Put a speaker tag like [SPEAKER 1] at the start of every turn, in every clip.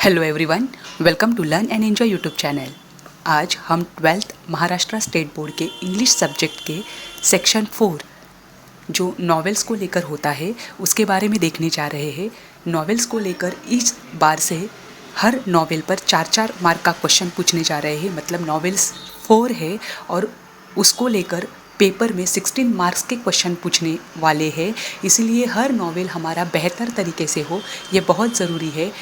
[SPEAKER 1] Hello everyone, welcome to learn and enjoy YouTube channel. आज हम 12th Maharashtra state board के English subject के section 4 जो नॉवेल्स को लेकर होता है उसके बारे में देखने जा रहे हैं। नॉवेल्स को लेकर इस बार से हर नॉवेल पर 4-4 मार्क का क्वेश्चन पूछने जा रहे हैं। मतलब नॉवेल्स 4 है और उसको लेकर पेपर में 16 मार्क्स के क्वेश्चन पूछने वाले हैं। इसीलिए हर नॉवेल हमारा बेहतर तरीके से हो ये बहुत ज़रूरी है।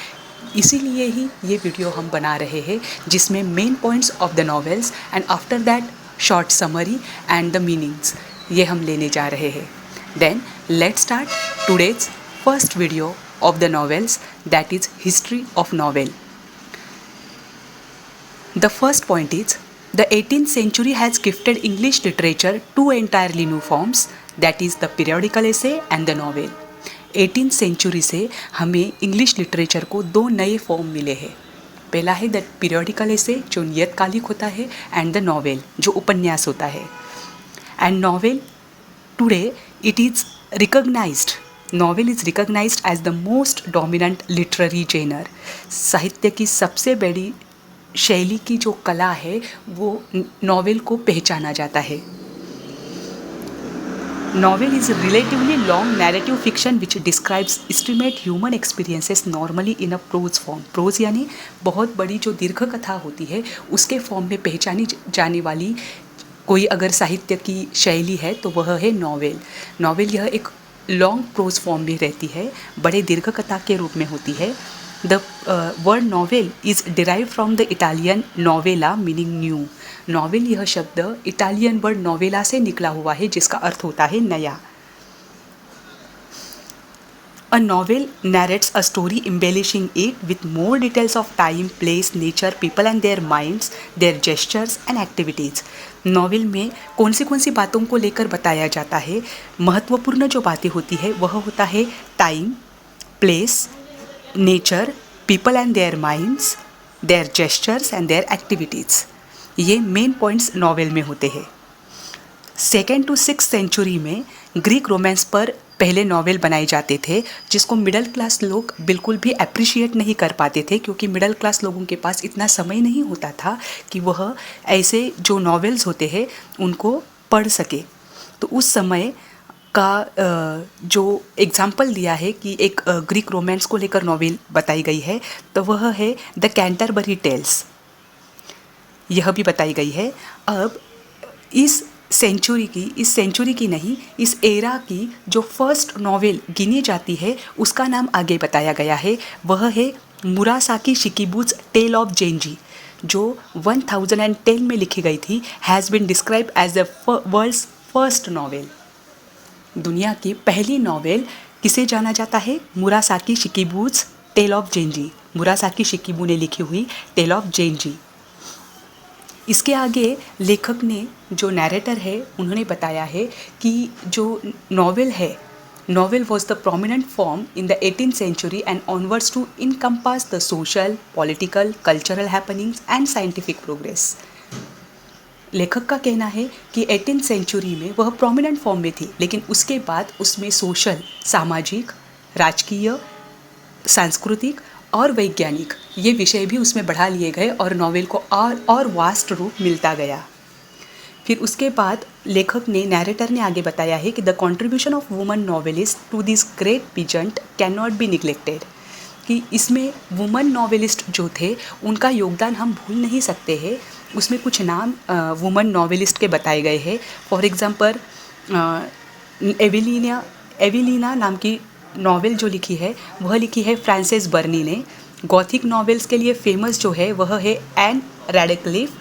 [SPEAKER 1] इसीलिए ही ये वीडियो हम बना रहे हैं जिसमें main points of the novels and after that short summary and the meanings ये हम लेने जा रहे हैं। Then let's start today's first video of the novels, that is history of novel. The first point is the 18th century has gifted English literature two entirely new forms, that is the periodical essay and the novel. 18th century से हमें English literature को दो नए form मिले हैं। पहला है the periodical एसे जो नियतकालिक होता है एंड द नॉवेल जो उपन्यास होता है। And novel today it is recognised, novel is recognised as the most dominant literary genre. साहित्य की सबसे बड़ी शैली की जो कला है वो नॉवेल को पहचाना जाता है। Novel is a relatively long narrative fiction which describes estimate human experiences normally in a prose form. Prose यानी बहुत बड़ी जो दीर्घ कथा होती है उसके फॉर्म में पहचानी जाने वाली कोई अगर साहित्य की शैली है तो वह है नॉवेल। नॉवेल यह एक लॉन्ग प्रोज फॉर्म में रहती है, बड़े दीर्घ कथा के रूप में होती है। The word novel is derive from the Italian novella meaning new. Novel यह शब्द इटालियन वर्ड नोवेला से निकला हुआ है जिसका अर्थ होता है नया। A novel narrates a story embellishing it with more details of time, place, nature, people and their minds, their gestures and activities. Novel में कौन सी बातों को लेकर बताया जाता है। महत्वपूर्ण जो बातें होती है वह होता है time, place, nature, people and their minds, their gestures and their activities. ये मेन पॉइंट्स नॉवेल में होते हैं। 2nd to 6th सेंचुरी में ग्रीक रोमांस पर पहले नॉवेल बनाए जाते थे जिसको मिडिल क्लास लोग बिल्कुल भी अप्रिशिएट नहीं कर पाते थे क्योंकि मिडिल क्लास लोगों के पास इतना समय नहीं होता था कि वह ऐसे जो नॉवेल्स होते हैं उनको पढ़ सके। तो उस समय का जो एग्जाम्पल दिया है कि एक ग्रीक रोमांस को लेकर नॉवेल बताई गई है तो वह है द कैंटरबरी टेल्स, यह भी बताई गई है। अब इस सेंचुरी की नहीं, इस एरा की जो फर्स्ट नॉवेल गिनी जाती है उसका नाम आगे बताया गया है। वह है Murasaki Shikibu's tale of Genji जो 1010 में लिखी गई थी। Has been describe as the world's first novel. दुनिया की पहली नॉवेल किसे जाना जाता है? Murasaki Shikibu's tale of Genji. Murasaki Shikibu ने लिखी हुई टेल ऑफ जेंजी। इसके आगे लेखक ने जो नैरेटर है उन्होंने बताया है कि जो नॉवेल है, novel was the prominent form in the 18th century and onwards to encompass the social, political, cultural happenings and scientific progress. लेखक का कहना है कि 18th सेंचुरी में वह प्रोमिनेंट फॉर्म में थी लेकिन उसके बाद उसमें सोशल, सामाजिक, राजकीय, सांस्कृतिक और वैज्ञानिक ये विषय भी उसमें बढ़ा लिए गए और नॉवेल को और वास्ट रूप मिलता गया। फिर उसके बाद लेखक ने, नैरेटर ने आगे बताया है कि the contribution of woman novelist to this great pageant can not be neglected, कि इसमें वुमन नॉवेलिस्ट जो थे उनका योगदान हम भूल नहीं सकते हैं। उसमें कुछ नाम वुमन नॉवेलिस्ट के बताए गए हैं। फॉर एग्जांपल एवेलिना नाम की नॉवेल जो लिखी है वह लिखी है फ्रांसिस बर्नी ने। गॉथिक नॉवेल्स के लिए फेमस जो है वह है एन रैडक्लिफ।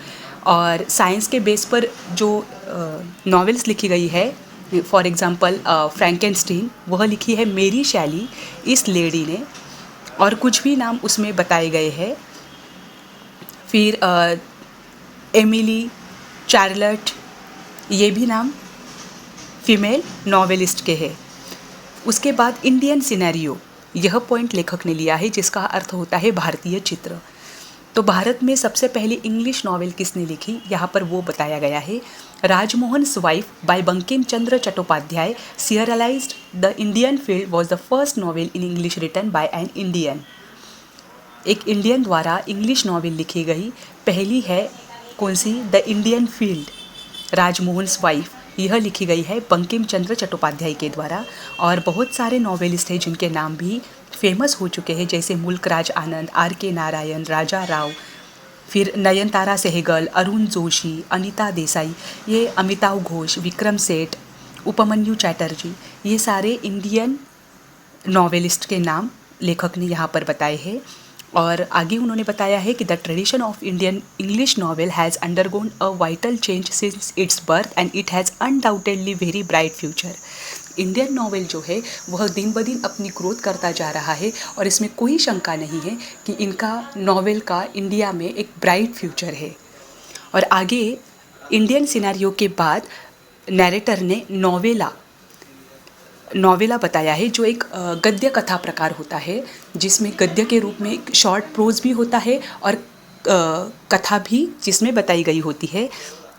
[SPEAKER 1] और साइंस के बेस पर जो नॉवेल्स लिखी गई है, फॉर एग्जांपल फ्रैंकेनस्टीन, वह लिखी है मेरी शैली, इस लेडी ने। और कुछ भी नाम उसमें बताए गए हैं। फिर एमिली, चार्लट, ये भी नाम फीमेल नॉवेलिस्ट के हैं। उसके बाद इंडियन सिनेरियो, यह पॉइंट लेखक ने लिया है जिसका अर्थ होता है भारतीय चित्र। तो भारत में सबसे पहली इंग्लिश नॉवेल किसने लिखी, यहाँ पर वो बताया गया है। Rajmohan's wife by Bankim Chandra Chattopadhyay serialized the Indian field was the first novel in English written by an Indian. एक इंडियन द्वारा इंग्लिश नॉवेल लिखी गई पहली है कौन सी? The Indian field, Rajmohan's wife. यह लिखी गई है बंकिम चंद्र चट्टोपाध्याय के द्वारा। और बहुत सारे नॉवेलिस्ट हैं जिनके नाम भी फेमस हो चुके हैं, जैसे मुल्कराज आनंद, R.K. नारायण, राजा राव, फिर नयनतारा सहगल, अरुण जोशी, अनीता देसाई, ये अमिताभ घोष, विक्रम सेठ, उपमन्यु चैटर्जी, ये सारे इंडियन नॉवेलिस्ट के नाम लेखक ने यहाँ पर बताए हैं। और आगे उन्होंने बताया है कि the tradition of Indian English novel has undergone a vital change since it's birth and it has undoubtedly very bright future. Indian novel जो है वह दिन ब दिन अपनी ग्रोथ करता जा रहा है और इसमें कोई शंका नहीं है कि इनका नॉवेल का इंडिया में एक ब्राइट फ्यूचर है। और आगे इंडियन सिनेरियो के बाद नैरेटर ने नॉवेला बताया है, जो एक गद्य कथा प्रकार होता है, जिसमें गद्य के रूप में एक शॉर्ट प्रोज भी होता है और कथा भी जिसमें बताई गई होती है।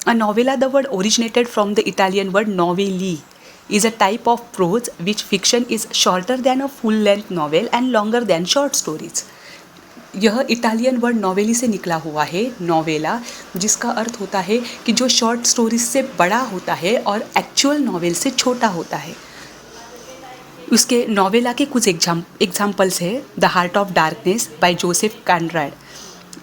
[SPEAKER 1] A novella, the word originated from the Italian word novelle, is a type of prose which fiction is shorter than a full length novel and longer than short stories। यह इटालियन वर्ड नॉवेली से निकला हुआ है, novella, जिसका अर्थ होता है कि जो शॉर्ट स्टोरीज से बड़ा होता है और एक्चुअल नॉवेल से छोटा होता है। उसके नॉवेला के कुछ एग्जाम्पल्स है, the heart of darkness by Joseph Conrad,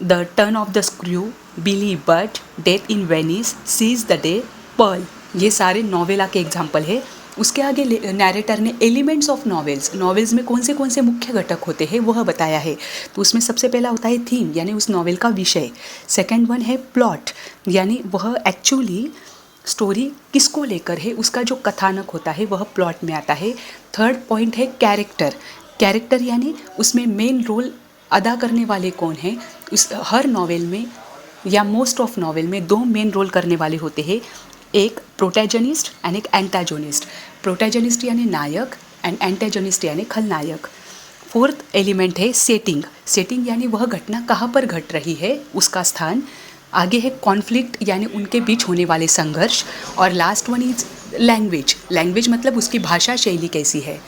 [SPEAKER 1] the turn of the screw, Billy Budd, death in Venice, seize the day, pearl, ये सारे नॉवेला के एग्जाम्पल है। उसके आगे नैरेटर ने एलिमेंट्स ऑफ नॉवेल्स में कौन से मुख्य घटक होते हैं वह बताया है। तो उसमें सबसे पहला होता है थीम, यानी उस नॉवेल का विषय। सेकंड वन है प्लॉट, यानी वह एक्चुअली स्टोरी किसको लेकर है, उसका जो कथानक होता है वह प्लॉट में आता है। थर्ड पॉइंट है कैरेक्टर, यानी उसमें मेन रोल अदा करने वाले कौन हैं। उस हर नॉवेल में या मोस्ट ऑफ नॉवेल में दो मेन रोल करने वाले होते हैं, एक प्रोटैगनिस्ट एंड एक एंटागोनिस्ट। प्रोटैगनिस्ट यानी नायक एंड एंटागोनिस्ट यानी खलनायक। फोर्थ एलिमेंट है सेटिंग, यानी वह घटना कहाँ पर घट रही है, उसका स्थान। आगे है कॉन्फ्लिक्ट, यानी उनके बीच होने वाले संघर्ष। और लास्ट वन इज लैंग्वेज मतलब उसकी भाषा शैली कैसी है।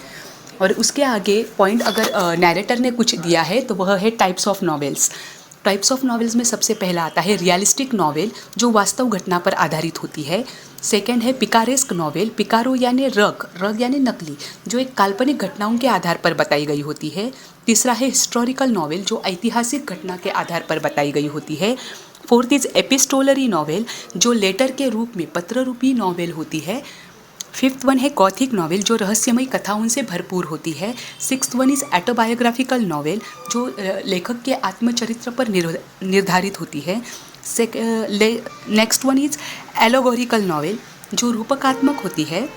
[SPEAKER 1] और उसके आगे पॉइंट अगर नैरेटर ने कुछ दिया है तो वह है टाइप्स ऑफ नॉवेल्स में सबसे पहला आता है रियलिस्टिक नॉवेल, जो वास्तव घटना पर आधारित होती है। सेकंड है पिकारेस्क नॉवेल, पिकारो यानी रग यानी नकली, जो एक काल्पनिक घटनाओं के आधार पर बताई गई होती है। तीसरा है हिस्टोरिकल नॉवेल, जो ऐतिहासिक घटना के आधार पर बताई गई होती है। फोर्थ इज एपिस्टोलरी नॉवेल, जो लेटर के रूप में पत्र रूपी नॉवेल होती है। फिफ्थ वन है गॉथिक नॉवेल, जो रहस्यमयी कथाओं से भरपूर होती है। Sixth one is autobiographical novel, जो लेखक के आत्मचरित्र पर निर्धारित होती है। Next one is allegorical novel, जो रूपकात्मक होती है।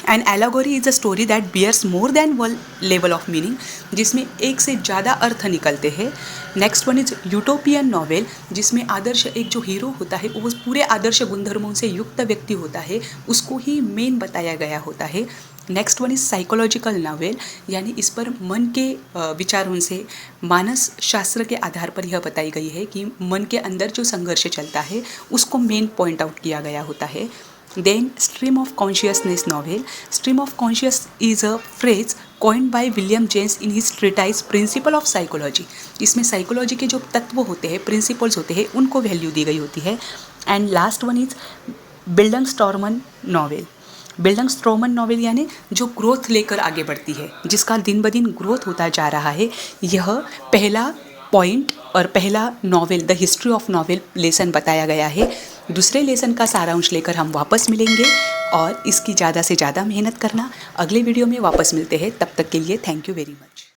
[SPEAKER 1] And allegory is a story that bears more than one level of meaning, जिसमें एक से ज़्यादा अर्थ निकलते हैं। Next one is utopian novel, जिसमें आदर्श एक जो हीरो होता है वो पूरे आदर्श गुणधर्मों से युक्त व्यक्ति होता है, उसको ही मेन बताया गया होता है। Next one is psychological novel, यानी इस पर मन के विचारों से मानस शास्त्र के आधार पर यह बताई गई है कि मन के अंदर जो संघर्ष चलता है उसको मेन पॉइंट आउट किया गया होता है। Then stream of consciousness novel. Stream of conscious is a phrase coined by William James in his treatise Principle of Psychology. इसमें साइकोलॉजी के जो तत्व होते हैं, प्रिंसिपल्स होते हैं, उनको वैल्यू दी गई होती है। And last one is bildungsroman novel, यानी जो ग्रोथ लेकर आगे बढ़ती है, जिसका दिन ब दिन ग्रोथ होता जा रहा है। यह पहला पॉइंट और पहला novel the history of novel lesson बताया गया है। दूसरे लेसन का सारांश लेकर हम वापस मिलेंगे और इसकी ज़्यादा से ज़्यादा मेहनत करना। अगले वीडियो में वापस मिलते हैं, तब तक के लिए थैंक यू वेरी मच।